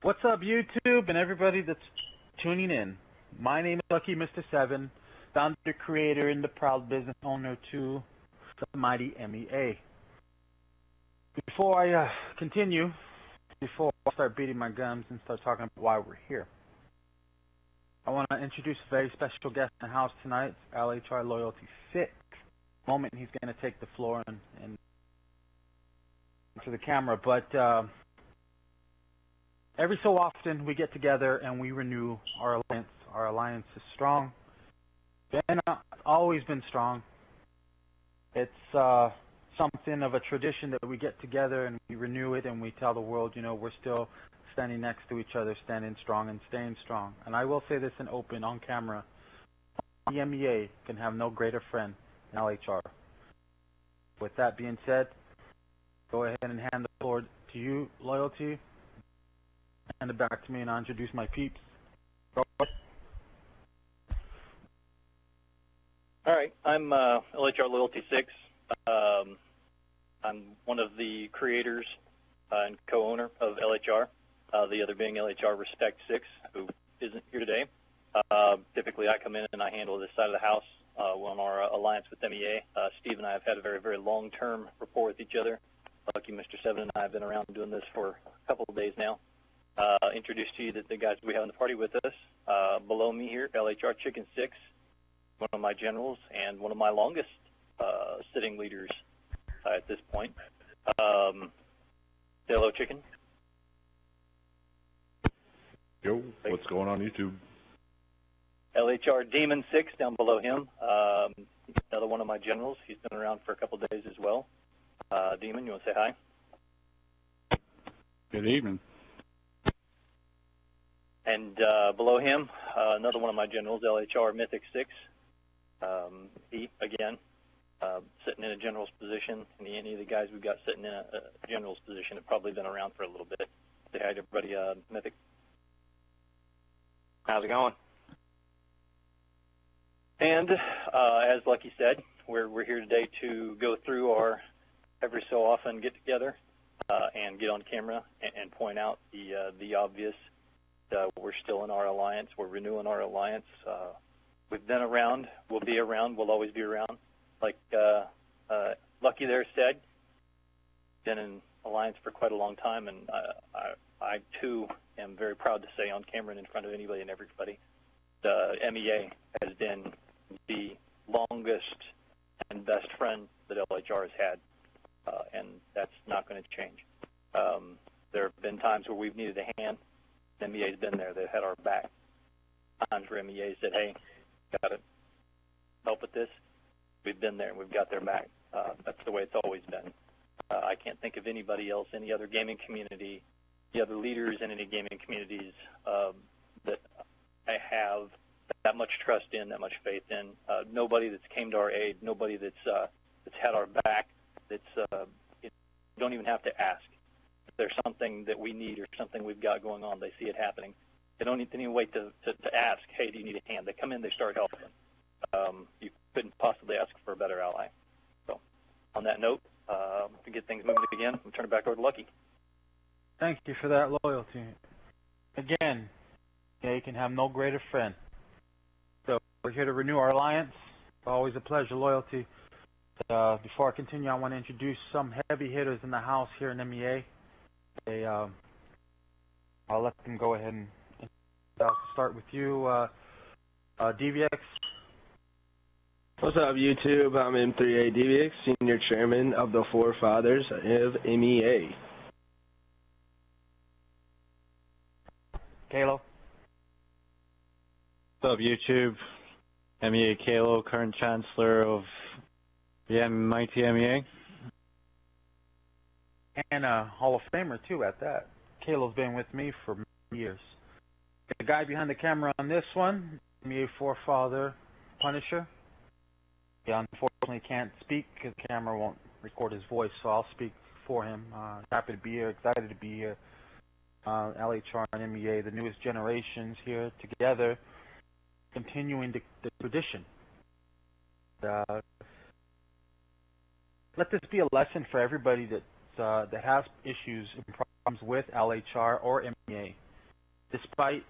What's up, YouTube and everybody that's tuning in? My name is Lucky Mr. 7, founder, creator, and the proud business owner to the mighty MEA. Before I continue, before I start beating my gums and start talking about why we're here, I want to introduce a very special guest in the house tonight, LHR Loyalty 6. The moment he's going to take the floor and to the camera, but every so often we get together and we renew our alliance. Our alliance is strong. Always been strong. It's something of a tradition that we get together and we renew it and we tell the world, you know, we're still standing next to each other, standing strong and staying strong. And I will say this in open, on camera, the MEA can have no greater friend than LHR. With that being said, go ahead and hand the floor to you, Loyalty. Hand it back to me and I'll introduce my peeps. Go ahead. All right, I'm LHR Loyalty 6. I'm one of the creators and co-owner of LHR, the other being LHR Respect 6, who isn't here today. Typically, I come in and I handle this side of the house on our alliance with MEA. Steve and I have had a very, very long-term rapport with each other. Lucky Mr. 7 and I have been around doing this for a couple of days now. Introduce to you the guys we have in the party with us. Below me here, LHR Chicken 6, one of my generals and one of my longest sitting leaders at this point. Say hello, Chicken. Yo, what's going on YouTube? LHR Demon 6 down below him. Another one of my generals. He's been around for a couple of days as well. Demon, you want to say hi? Good evening. And below him, another one of my generals, LHR Mythic 6. He, again, sitting in a general's position. And any of the guys we've got sitting in a general's position have probably been around for a little bit. Say hi to everybody, Mythic. How's it going? And as Lucky said, we're here today to go through our every so often get together and get on camera and point out the obvious. We're still in our alliance. We're renewing our alliance. We've been around. We'll be around. We'll always be around. Like Lucky there said, been in alliance for quite a long time, and I too am very proud to say on camera and in front of anybody and everybody, the MEA has been the longest and best friend that LHR has had, and that's not going to change. There have been times where we've needed a hand. MEA's been there. They've had our back. Times where MEA said, hey, got to help with this. We've been there and we've got their back. That's the way it's always been. I can't think of anybody else, any other gaming community, the other leaders in any gaming communities that I have that much trust in, that much faith in. Nobody that's came to our aid, nobody that's had our back, you don't even have to ask. If there's something that we need or something we've got going on, they see it happening. They don't even wait to ask, hey, do you need a hand? They come in, they start helping. You couldn't possibly ask for a better ally. So on that note, to get things moving again, we'll turn it back over to Lucky. Thank you for that, Loyalty. Again, you can have no greater friend. So we're here to renew our alliance. It's always a pleasure, Loyalty. Before I continue, I want to introduce some heavy hitters in the house here in MEA. I'll let them go ahead and start with you, DVX. What's up, YouTube? I'm M3A DVX, Senior Chairman of the Forefathers of MEA. Kalo. What's up, YouTube? MEA Kalo, current Chancellor of the mighty MEA. And a Hall of Famer, too, at that. Kalo's been with me for many years. The guy behind the camera on this one, MEA Forefather Punisher. He unfortunately can't speak because the camera won't record his voice, so I'll speak for him. Happy to be here, excited to be here. LHR and MEA, the newest generations here together, continuing the tradition. Let this be a lesson for everybody that has issues and problems with LHR or MEA. despite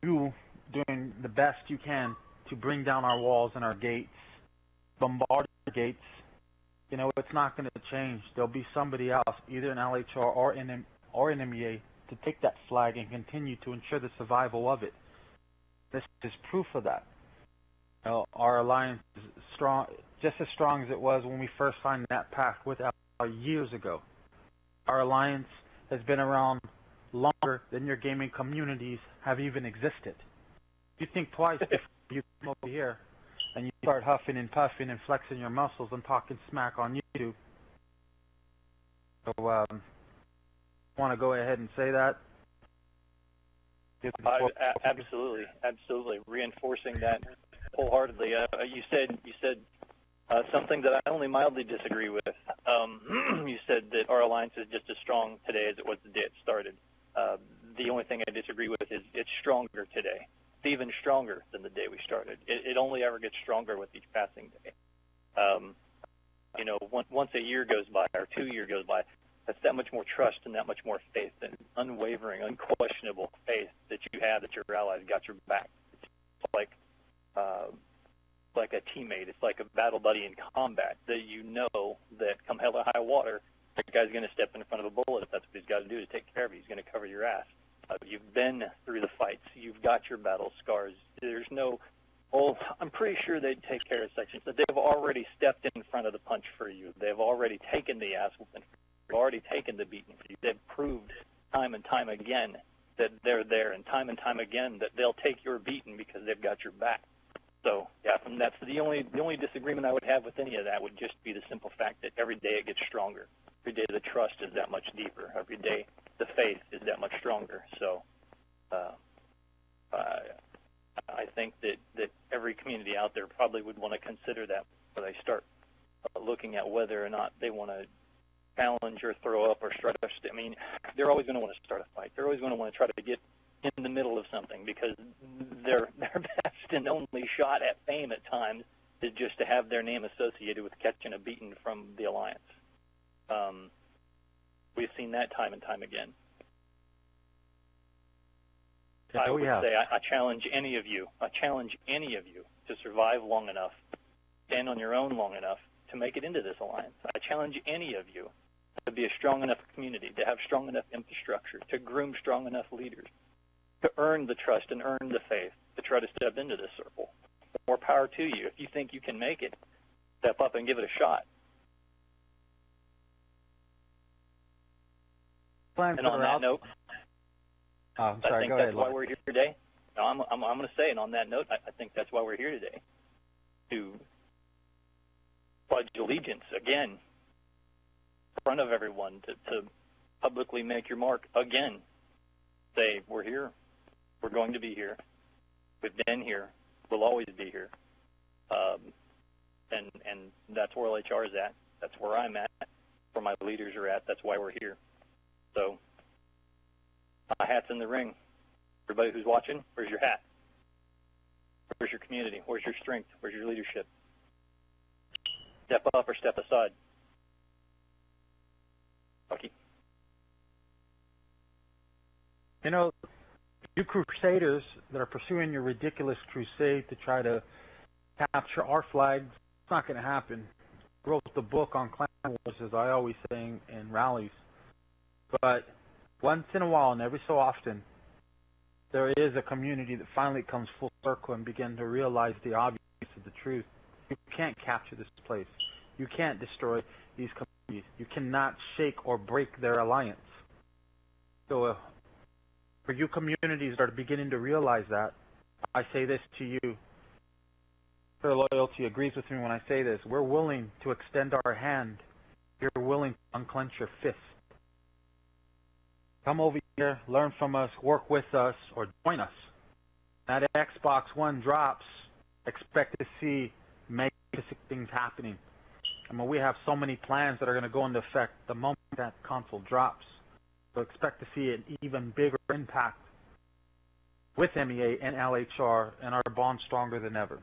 you doing the best you can to bring down our walls and our gates, bombard our gates, you know, it's not going to change. There'll be somebody else, either in LHR or in MEA, to take that flag and continue to ensure the survival of it. This is proof of that. You know, our alliance is strong, just as strong as it was when we first signed that pact with LHR years ago. Our alliance has been around longer than your gaming communities have even existed. You think twice before you come over here and you start huffing and puffing and flexing your muscles and talking smack on YouTube. So, want to go ahead and say that? Absolutely, absolutely. Reinforcing that wholeheartedly. You said something that I only mildly disagree with. You said that our alliance is just as strong today as it was the day it started. The only thing I disagree with is it's stronger today. It's even stronger than the day we started. It only ever gets stronger with each passing day. You know, once a year goes by or 2 years goes by, that's that much more trust and that much more faith, and unwavering, unquestionable faith that you have that your allies got your back. It's like a teammate. It's like a battle buddy in combat, that you know that come hell or high water, that guy's going to step in front of a bullet if that's what he's got to do to take care of you. He's going to cover your ass. You've been through the fights. You've got your battle scars. There's no, I'm pretty sure they'd take care of sections, that they've already stepped in front of the punch for you. They've already taken the ass whooping. They've already taken the beating for you. They've proved time and time again that they're there, and time again that they'll take your beating because they've got your back. So, yeah, and that's the only disagreement I would have with any of that would just be the simple fact that every day it gets stronger. Every day the trust is that much deeper. Every day the faith is that much stronger. So, I think that every community out there probably would want to consider that when they start looking at whether or not they want to challenge or throw up or start. I mean, they're always going to want to start a fight. They're always going to want to try to get in the middle of something, because their best and only shot at fame at times is just to have their name associated with catching a beating from the alliance. We've seen that time and time again. I would say I challenge any of you. I challenge any of you to survive long enough, stand on your own long enough to make it into this alliance. I challenge any of you to be a strong enough community, to have strong enough infrastructure, to groom strong enough leaders, to earn the trust and earn the faith to try to step into this circle. More power to you. If you think you can make it, step up and give it a shot. And on that note, I think that's why we're here today. No, I'm going to say, and on that note, I think that's why we're here today, to pledge allegiance again in front of everyone, to publicly make your mark again. Say, we're here. We're going to be here. We've been here. We'll always be here. And that's where LHR is at. That's where I'm at. Where my leaders are at. That's why we're here. So, my hat's in the ring. Everybody who's watching, where's your hat? Where's your community? Where's your strength? Where's your leadership? Step up or step aside. Bucky. You know, you crusaders that are pursuing your ridiculous crusade to try to capture our flags, it's not going to happen. I wrote the book on clan wars, as I always say in rallies. But once in a while, and every so often, there is a community that finally comes full circle and begin to realize the obvious of the truth. You can't capture this place. You can't destroy these communities. You cannot shake or break their alliance. So for you communities that are beginning to realize that, I say this to you. Their loyalty agrees with me when I say this. We're willing to extend our hand. You're willing to unclench your fist. Come over here, learn from us, work with us, or join us. That Xbox One drops, expect to see magnificent things happening. I mean, we have so many plans that are going to go into effect the moment that console drops. So expect to see an even bigger impact with MEA and LHR, and our bond stronger than ever.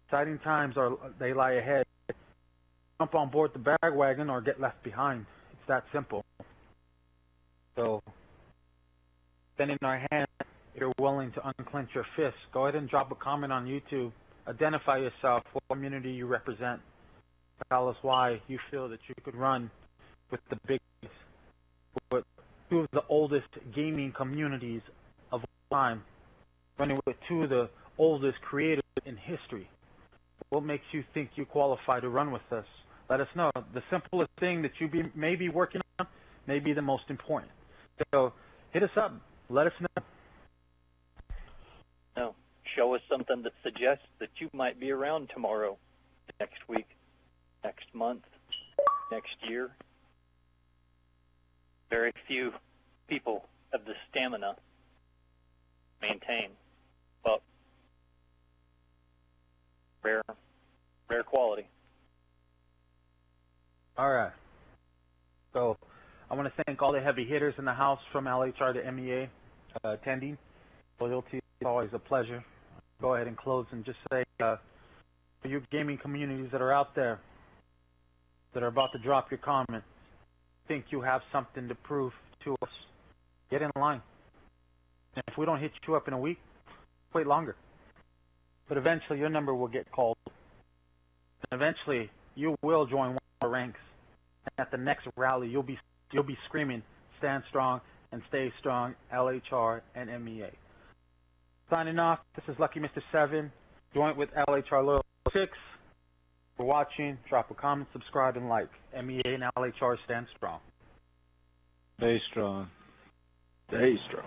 Exciting times they lie ahead. Jump on board the bandwagon or get left behind. It's that simple. So extending our hand. If you're willing to unclench your fist, go ahead and drop a comment on YouTube. Identify yourself, what community you represent. Tell us why you feel that you could run with the big, with two of the oldest gaming communities of all time, running with two of the oldest creators in history. What makes you think you qualify to run with us? Let us know. The simplest thing that you may be working on may be the most important. So hit us up. Let us know. No. Show us something that suggests that you might be around tomorrow, next week, next month, next year. Very few people have the stamina to maintain, but rare quality. All right. So I want to thank all the heavy hitters in the house from LHR to MEA attending. Loyalty is always a pleasure. Go ahead and close and just say, for you gaming communities that are out there that are about to drop your comments, think you have something to prove to us, get in line. And if we don't hit you up in a week, wait longer. But eventually your number will get called. And eventually you will join one of our ranks. And at the next rally, you'll be screaming, stand strong and stay strong, LHR and MEA. Signing off, this is Lucky Mr. 7, joint with LHR Loyal 6. For watching, drop a comment, subscribe, and like. MEA and LHR stand strong. Stay strong. Stay strong.